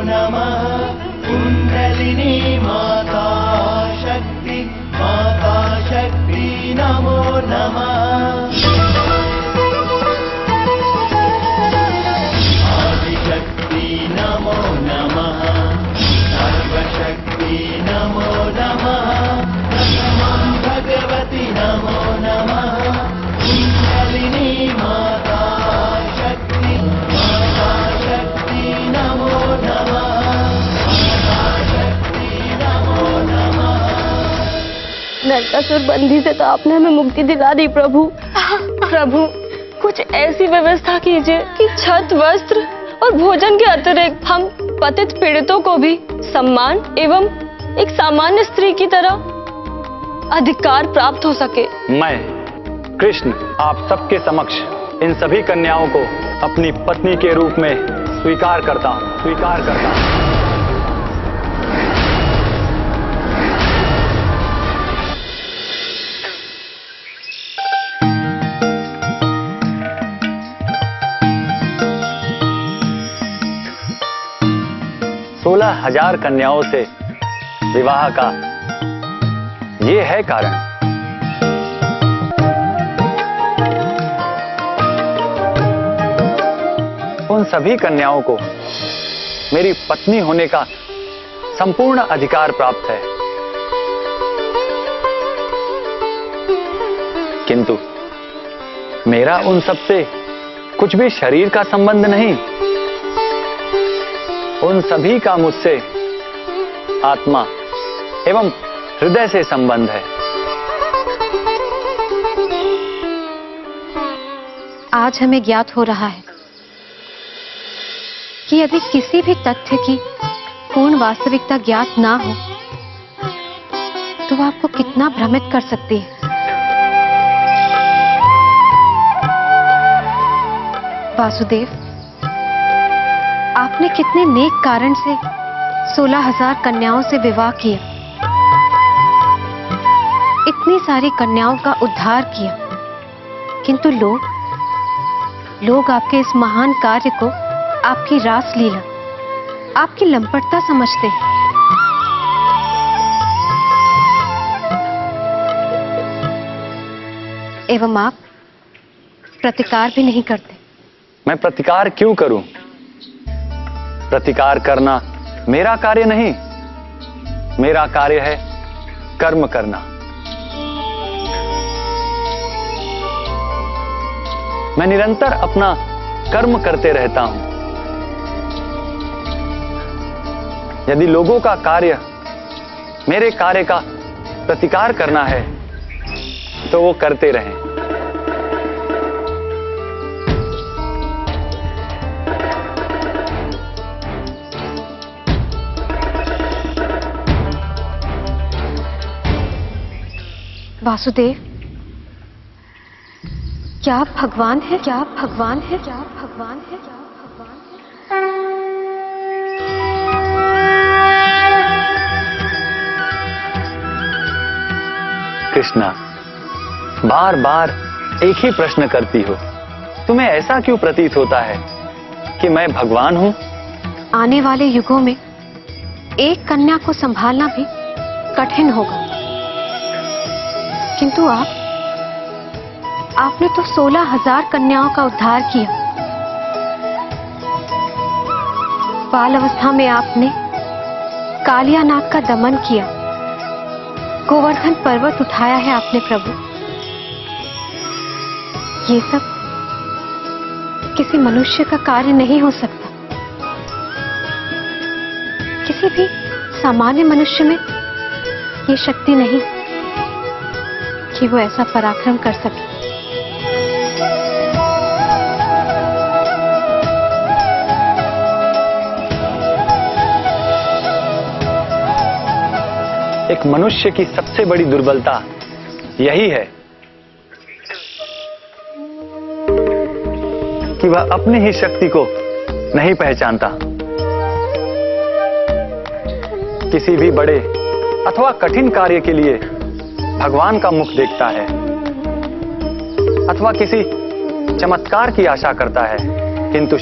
नमः कुंडलिनी माता शक्ति नमो नमः आदिशक्ति नमो नमः सर्वशक्ति नमो नमः प्रथमं भगवती नमो नमः कुंडलिनी माता शक्ति नमो नमः शक्ति नमो नमः। नरकासुर बंदी से तो आपने हमें मुक्ति दिला दी प्रभु। प्रभु कुछ ऐसी व्यवस्था कीजिए कि छत, वस्त्र और भोजन के अतिरिक्त हम पतित पीड़ितों को भी सम्मान एवं एक सामान्य स्त्री की तरह अधिकार प्राप्त हो सके। मैं कृष्ण आप सबके समक्ष इन सभी कन्याओं को अपनी पत्नी के रूप में स्वीकार करता हूँ। 16,000 कन्याओं से विवाह का ये है कारण। उन सभी कन्याओं को मेरी पत्नी होने का संपूर्ण अधिकार प्राप्त है, किंतु मेरा उन सबसे कुछ भी शरीर का संबंध नहीं। उन सभी का मुझसे आत्मा एवं हृदय से संबंध है। आज हमें ज्ञात हो रहा है कि यदि किसी भी तथ्य की पूर्ण वास्तविकता ज्ञात ना हो तो वह आपको कितना भ्रमित कर सकती है। वासुदेव, आपने कितने नेक कारण से 16,000 कन्याओं से विवाह किया, इतनी सारी कन्याओं का उद्धार किया, किंतु लोग आपके इस महान कार्य को आपकी रासलीला, आपकी लंपटता समझते हैं। एवं आप प्रतिकार भी नहीं करते। मैं प्रतिकार क्यों करूं? प्रतिकार करना मेरा कार्य नहीं, मेरा कार्य है कर्म करना। मैं निरंतर अपना कर्म करते रहता हूं। यदि लोगों का कार्य मेरे कार्य का प्रतिकार करना है तो वो करते रहें। वासुदेव, क्या आप भगवान है? क्या आप भगवान है? क्या आप भगवान है? क्या आप भगवान है? कृष्णा, बार बार एक ही प्रश्न करती हो। तुम्हें ऐसा क्यों प्रतीत होता है कि मैं भगवान हूं? आने वाले युगों में एक कन्या को संभालना भी कठिन होगा, किंतु आपने तो 16,000 कन्याओं का उद्धार किया। बाल अवस्था में आपने कालिया नाग का दमन किया, गोवर्धन पर्वत उठाया है आपने प्रभु। ये सब किसी मनुष्य का कार्य नहीं हो सकता। किसी भी सामान्य मनुष्य में ये शक्ति नहीं कि वो ऐसा पराक्रम कर सके। एक मनुष्य की सबसे बड़ी दुर्बलता यही है कि वह अपनी ही शक्ति को नहीं पहचानता। किसी भी बड़े अथवा कठिन कार्य के लिए भगवान का मुख देखता है अथवा किसी चमत्कार की आशा करता है, किंतु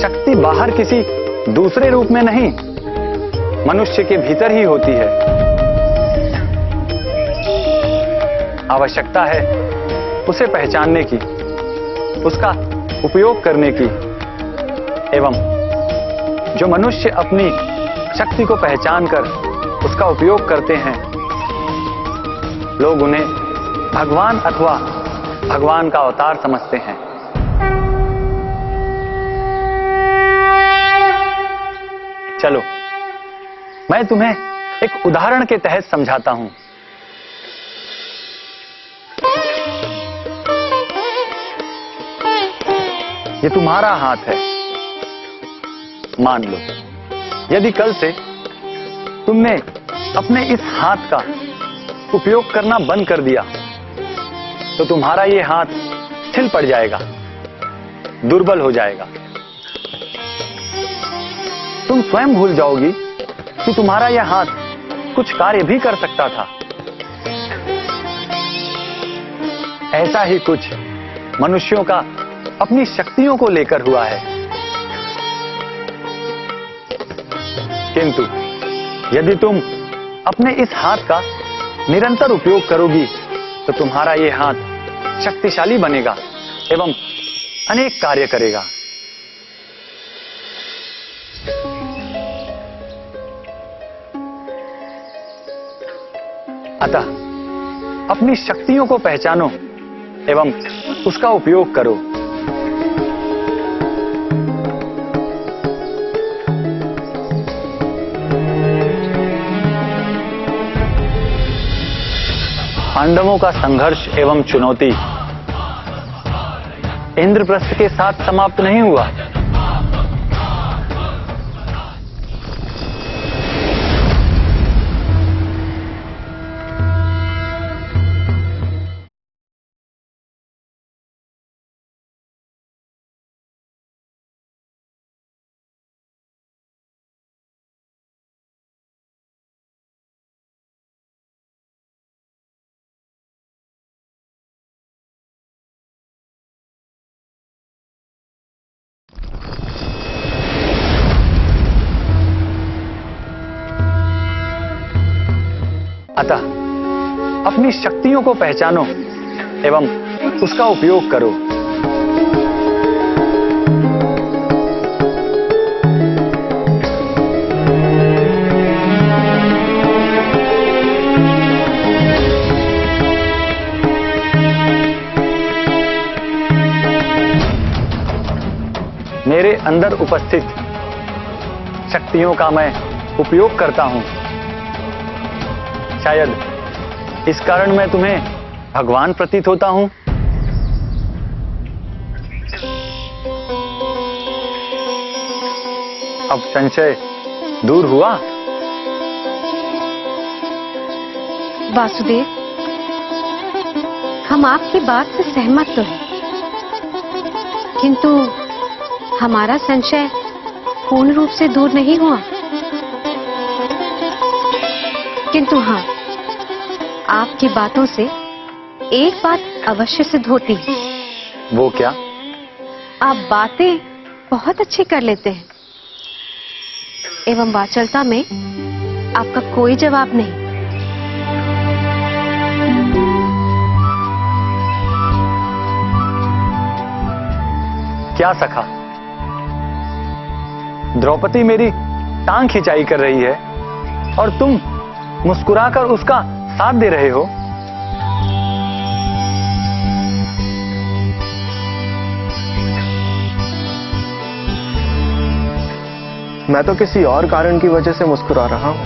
शक्ति बाहर किसी दूसरे रूप में नहीं, मनुष्य के भीतर ही होती है। आवश्यकता है उसे पहचानने की, उसका उपयोग करने की, एवं जो मनुष्य अपनी शक्ति को पहचानकर उसका उपयोग करते हैं, लोग उन्हें भगवान अथवा भगवान का अवतार समझते हैं। चलो मैं तुम्हें एक उदाहरण के तहत समझाता हूं। ये तुम्हारा हाथ है। मान लो यदि कल से तुमने अपने इस हाथ का उपयोग करना बंद कर दिया तो तुम्हारा ये हाथ छिल पड़ जाएगा, दुर्बल हो जाएगा। तुम स्वयं भूल जाओगी कि तुम्हारा यह हाथ कुछ कार्य भी कर सकता था। ऐसा ही कुछ मनुष्यों का अपनी शक्तियों को लेकर हुआ है। किंतु यदि तुम अपने इस हाथ का निरंतर उपयोग करोगी तो तुम्हारा यह हाथ शक्तिशाली बनेगा एवं अनेक कार्य करेगा। अतः अपनी शक्तियों को पहचानो एवं उसका उपयोग करो। पांडवों का संघर्ष एवं चुनौती इंद्रप्रस्थ के साथ समाप्त नहीं हुआ। अतः अपनी शक्तियों को पहचानो एवं उसका उपयोग करो। मेरे अंदर उपस्थित शक्तियों का मैं उपयोग करता हूं। शायद इस कारण मैं तुम्हें भगवान प्रतीत होता हूं। अब संशय दूर हुआ? वासुदेव, हम आपकी बात से सहमत तो हैं, किंतु हमारा संशय पूर्ण रूप से दूर नहीं हुआ। किंतु हाँ, आपकी बातों से एक बात अवश्य सिद्ध होती है। वो क्या? आप बातें बहुत अच्छी कर लेते हैं एवं वाचालता में आपका कोई जवाब नहीं। क्या सखा, द्रौपदी मेरी टांग खिंचाई कर रही है और तुम मुस्कुराकर उसका साथ दे रहे हो। मैं तो किसी और कारण की वजह से मुस्कुरा रहा हूं।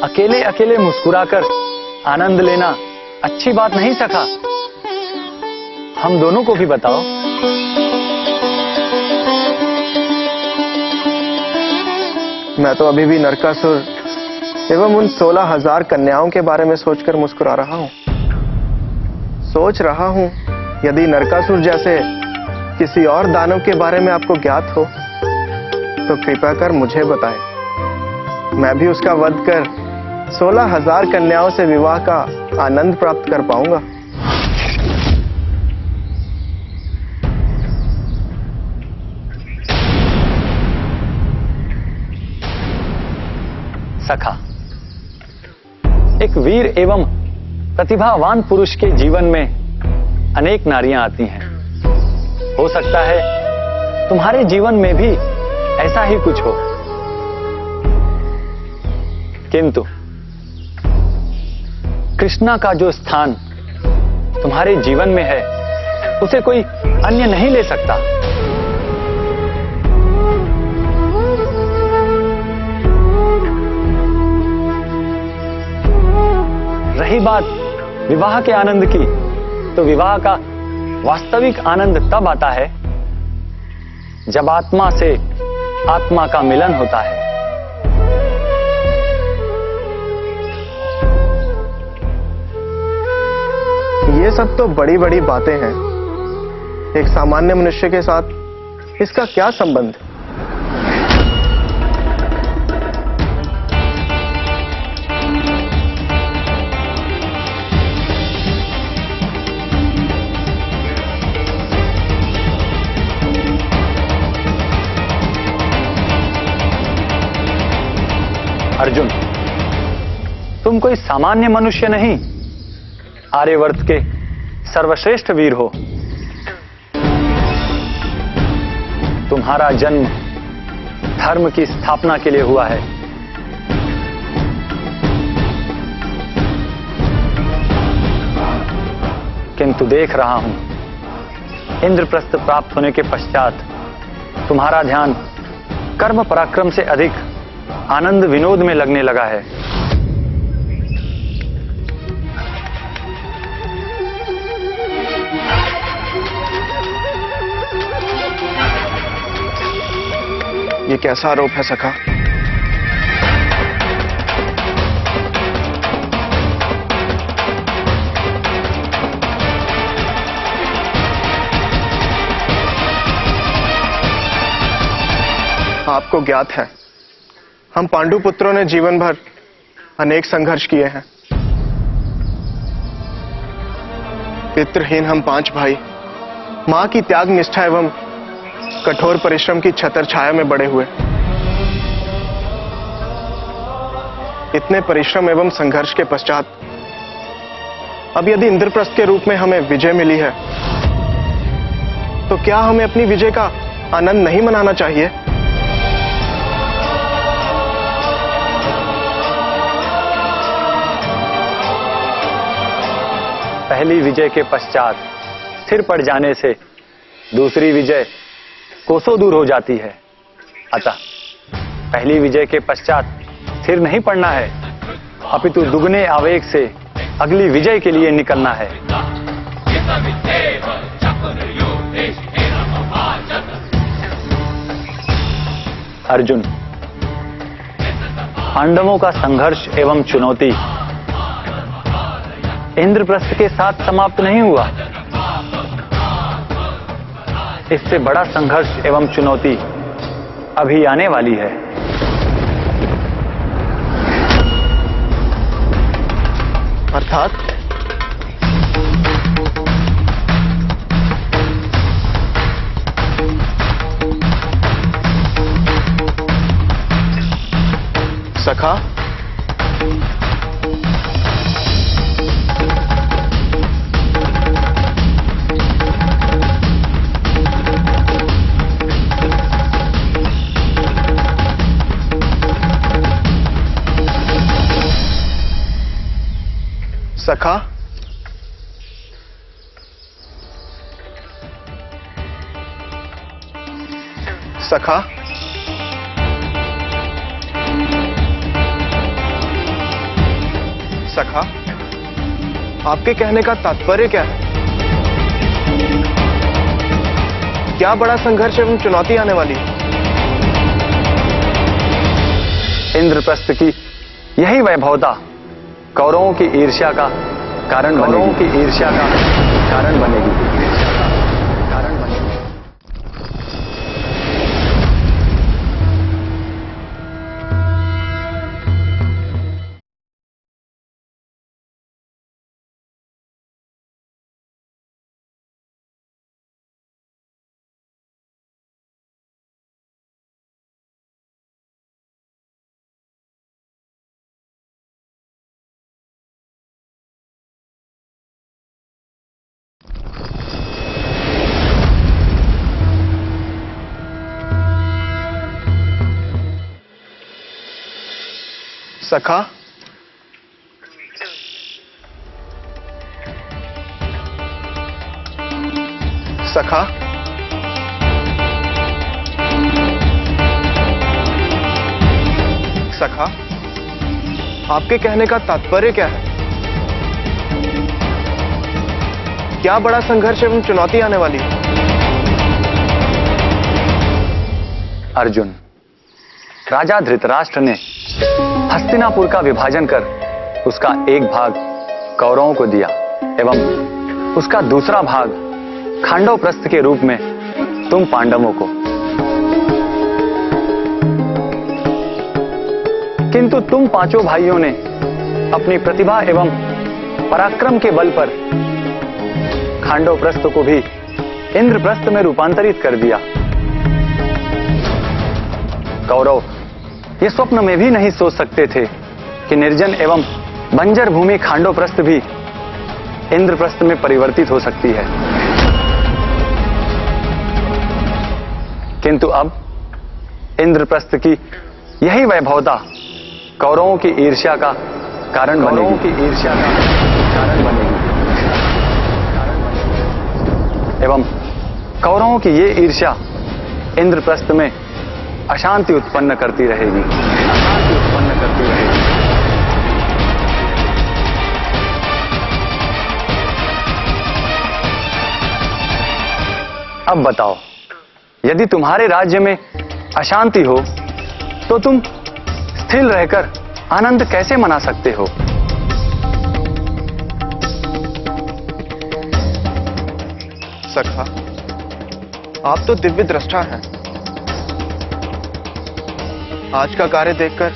अकेले अकेले मुस्कुराकर आनंद लेना अच्छी बात नहीं सखा। हम दोनों को भी बताओ। मैं तो अभी भी नरकासुर एवं उन 16,000 कन्याओं के बारे में सोचकर मुस्कुरा रहा हूं। सोच रहा हूं यदि नरकासुर जैसे किसी और दानव के बारे में आपको ज्ञात हो तो कृपया कर मुझे बताएं। मैं भी उसका वध कर 16,000 कन्याओं से विवाह का आनंद प्राप्त कर पाऊंगा। सखा, एक वीर एवं प्रतिभावान पुरुष के जीवन में अनेक नारियां आती हैं। हो सकता है तुम्हारे जीवन में भी ऐसा ही कुछ हो, किंतु कृष्णा का जो स्थान तुम्हारे जीवन में है उसे कोई अन्य नहीं ले सकता। रही बात विवाह के आनंद की, तो विवाह का वास्तविक आनंद तब आता है जब आत्मा से आत्मा का मिलन होता है। ये सब तो बड़ी बड़ी बातें हैं। एक सामान्य मनुष्य के साथ इसका क्या संबंध? अर्जुन, तुम कोई सामान्य मनुष्य नहीं, आर्यवर्त के सर्वश्रेष्ठ वीर हो। तुम्हारा जन्म धर्म की स्थापना के लिए हुआ है। किंतु देख रहा हूं, इंद्रप्रस्थ प्राप्त होने के पश्चात तुम्हारा ध्यान कर्म पराक्रम से अधिक आनंद विनोद में लगने लगा है। ये कैसा आरोप है सखा? आपको ज्ञात है, हम पांडु पुत्रों ने जीवन भर अनेक संघर्ष किए हैं। पितृहीन हम 5 भाई मां की त्याग निष्ठा एवं कठोर परिश्रम की छत्र छाया में बड़े हुए। इतने परिश्रम एवं संघर्ष के पश्चात अब यदि इंद्रप्रस्थ के रूप में हमें विजय मिली है, तो क्या हमें अपनी विजय का आनंद नहीं मनाना चाहिए? पहली विजय के पश्चात स्थिर पड़ जाने से दूसरी विजय कोसों दूर हो जाती है। अतः पहली विजय के पश्चात स्थिर नहीं पड़ना है, अपितु दुगने आवेग से अगली विजय के लिए निकलना है। अर्जुन, पांडवों का संघर्ष एवं चुनौती इंद्रप्रस्थ के साथ समाप्त नहीं हुआ। इससे बड़ा संघर्ष एवं चुनौती अभी आने वाली है। अर्थात सखा, सखा, सखा, सखा, आपके कहने का तात्पर्य क्या है? क्या बड़ा संघर्ष एवं चुनौती आने वाली है? इंद्रप्रस्थ की यही वैभवता कौरवों की ईर्ष्या का कारण बनेगी। सखा, सखा, सखा, आपके कहने का तात्पर्य क्या है? क्या बड़ा संघर्ष एवं चुनौती आने वाली है? अर्जुन, राजा धृतराष्ट्र ने हस्तिनापुर का विभाजन कर उसका एक भाग कौरवों को दिया एवं उसका दूसरा भाग खांडव के रूप में तुम पांडवों को। किंतु तुम पांचों भाइयों ने अपनी प्रतिभा एवं पराक्रम के बल पर खांडव को भी इंद्रप्रस्थ में रूपांतरित कर दिया। कौरव ये स्वप्न में भी नहीं सोच सकते थे कि निर्जन एवं बंजर भूमि खांडव भी इंद्रप्रस्थ में परिवर्तित हो सकती है। किंतु अब इंद्रप्रस्थ की यही वैभवता कौरवों की ईर्ष्या का कारण बनेगी। एवं कौरवों की ये ईर्ष्या इंद्रप्रस्थ में अशांति उत्पन्न करती रहेगी। अब बताओ, यदि तुम्हारे राज्य में अशांति हो तो तुम स्थिर रहकर आनंद कैसे मना सकते हो? सखा, आप तो दिव्य दृष्टा हैं। आज का कार्य देखकर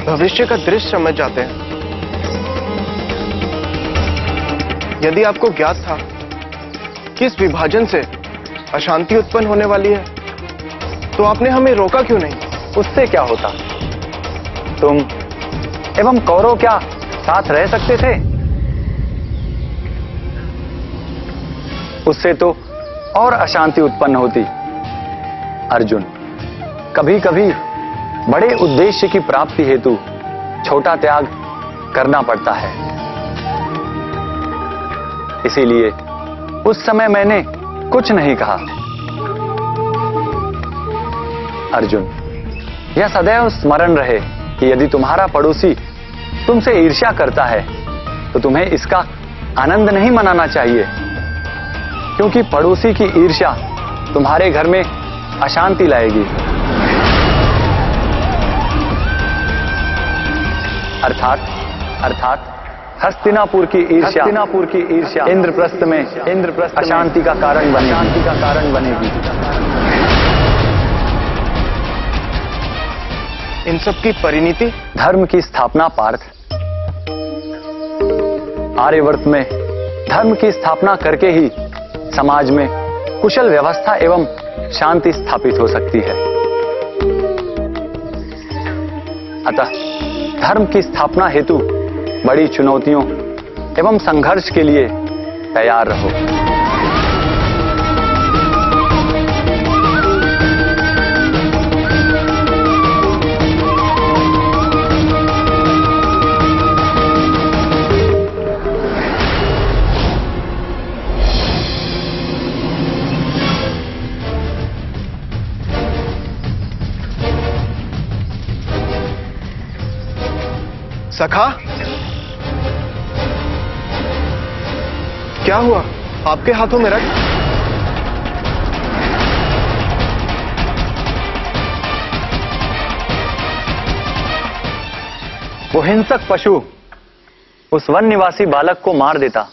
भविष्य का दृश्य समझ जाते हैं। यदि आपको ज्ञात था कि इस विभाजन से अशांति उत्पन्न होने वाली है, तो आपने हमें रोका क्यों नहीं? उससे क्या होता? तुम एवं कौरव क्या साथ रह सकते थे? उससे तो और अशांति उत्पन्न होती। अर्जुन, कभी कभी बड़े उद्देश्य की प्राप्ति हेतु छोटा त्याग करना पड़ता है। इसीलिए उस समय मैंने कुछ नहीं कहा। अर्जुन, यह सदैव स्मरण रहे कि यदि तुम्हारा पड़ोसी तुमसे ईर्ष्या करता है तो तुम्हें इसका आनंद नहीं मनाना चाहिए, क्योंकि पड़ोसी की ईर्ष्या तुम्हारे घर में अशांति लाएगी। अर्थात हस्तिनापुर की ईर्ष्या इंद्रप्रस्थ में अशांति का कारण बनेगी। इन सब की परिणति धर्म की स्थापना पार्थ। आर्यवर्त में धर्म की स्थापना करके ही समाज में कुशल व्यवस्था एवं शांति स्थापित हो सकती है। अतः धर्म की स्थापना हेतु बड़ी चुनौतियों एवं संघर्ष के लिए तैयार रहो। सखा, क्या हुआ? आपके हाथों में रक्त? वो हिंसक पशु उस वन निवासी बालक को मार देता।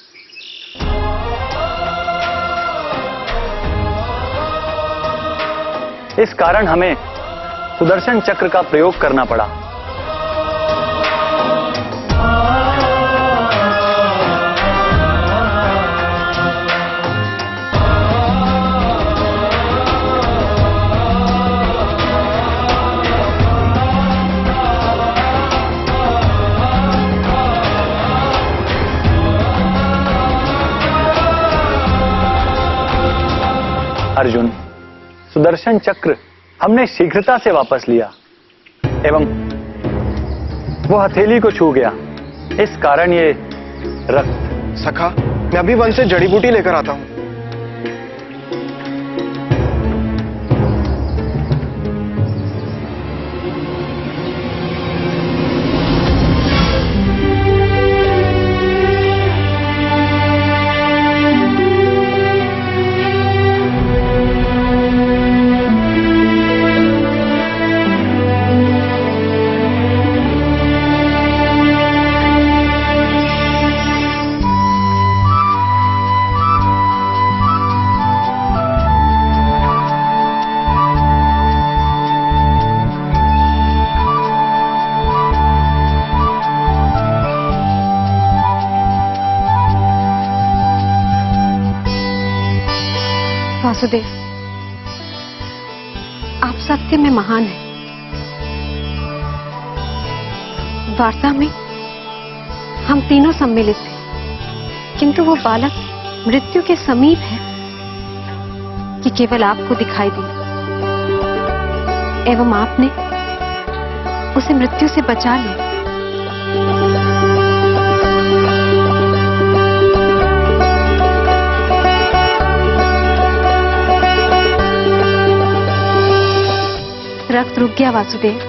इस कारण हमें सुदर्शन चक्र का प्रयोग करना पड़ा। अर्जुन, सुदर्शन चक्र हमने शीघ्रता से वापस लिया एवं वो हथेली को छू गया, इस कारण ये रक्त। सखा, मैं अभी वन से जड़ी बूटी लेकर आता हूँ। वासुदेव, आप सत्य में महान हैं। वार्ता में हम तीनों सम्मिलित थे, किंतु वो बालक मृत्यु के समीप है कि केवल आपको दिखाई दिया, एवं आपने उसे मृत्यु से बचा लिया। रक्त रुक गया वासुदेव।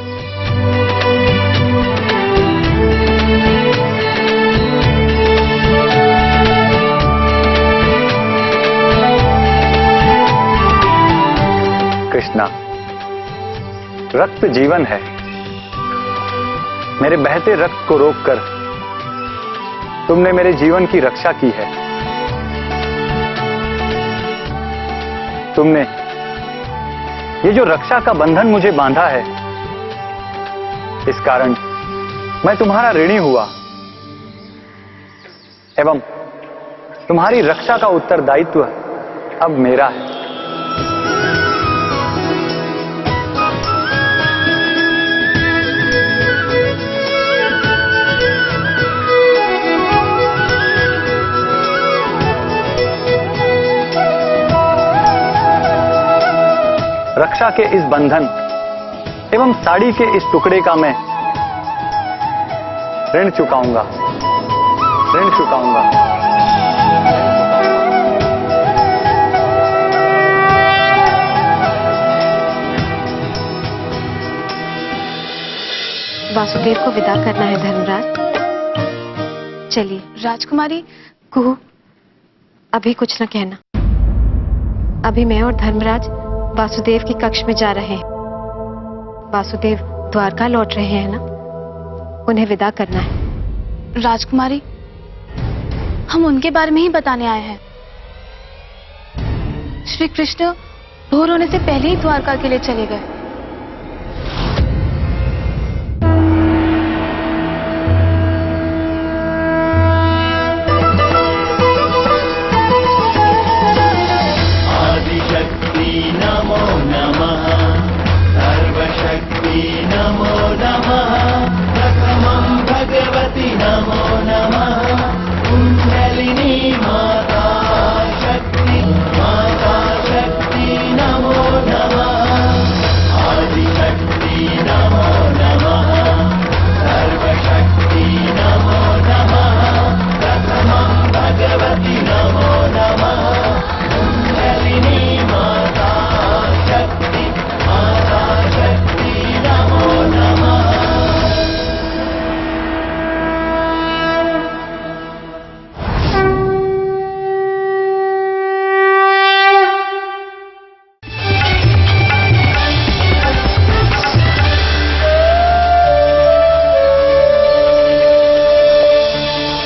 कृष्णा, रक्त जीवन है। मेरे बहते रक्त को रोककर तुमने मेरे जीवन की रक्षा की है। तुमने ये जो रक्षा का बंधन मुझे बांधा है, इस कारण मैं तुम्हारा ऋणी हुआ एवं तुम्हारी रक्षा का उत्तरदायित्व अब मेरा है। रक्षा के इस बंधन एवं साड़ी के इस टुकड़े का मैं ऋण चुकाऊंगा। वासुदेव को विदा करना है धर्मराज। चलिए। राजकुमारी, कुहू, अभी कुछ न कहना। अभी मैं और धर्मराज वासुदेव के कक्ष में जा रहे हैं। वासुदेव द्वारका लौट रहे हैं ना, उन्हें विदा करना है। राजकुमारी, हम उनके बारे में ही बताने आए हैं। श्री कृष्ण भोर होने से पहले ही द्वारका के लिए चले गए।